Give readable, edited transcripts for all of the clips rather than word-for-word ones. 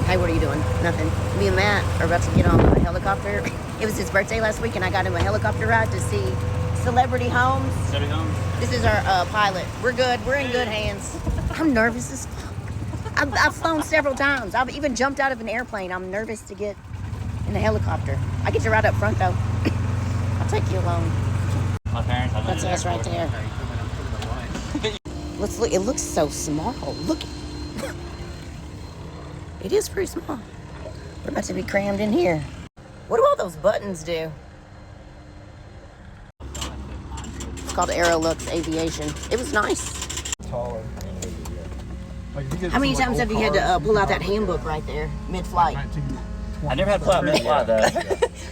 Hey, what are you doing? Nothing. Me and Matt are about to get on a helicopter. It was his birthday last week, and I got him a helicopter ride to see Celebrity Homes. Celebrity Homes. This is our pilot. We're good. We're in good hands. I'm nervous as fuck. I've flown several times. I've even jumped out of an airplane. I'm nervous to get in a helicopter. I get to ride up front, though. I'll take you along. My parents. That's us right there. Let's look. It looks so small. Look. It is pretty small. We're about to be crammed in here. What do all those buttons do? It's called Aerolux Aviation. It was nice. Taller. How many times have you had to pull out that handbook right there, mid-flight? I never had to pull out mid-flight though.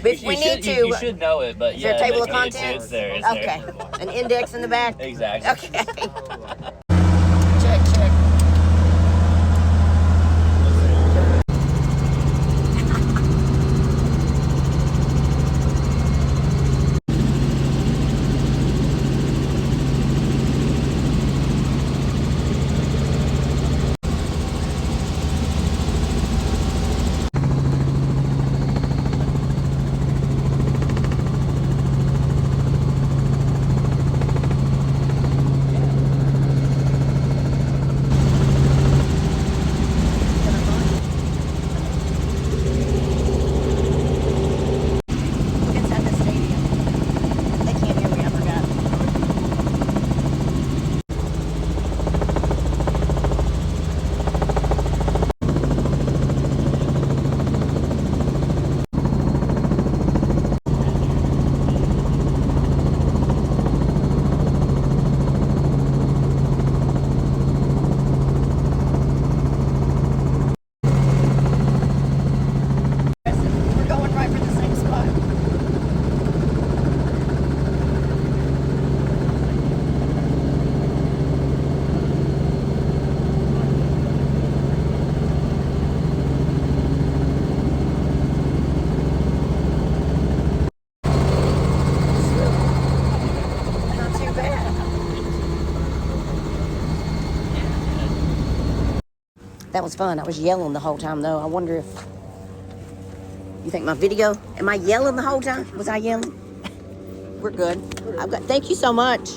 But if we need to. You should know it, but is there a table of it's contents? there. It's okay. there. An index in the back? Exactly. Okay. Check. That was fun. I was yelling the whole time, though. I wonder if you think my video. Am I yelling the whole time? Was I yelling? We're good. Thank you so much.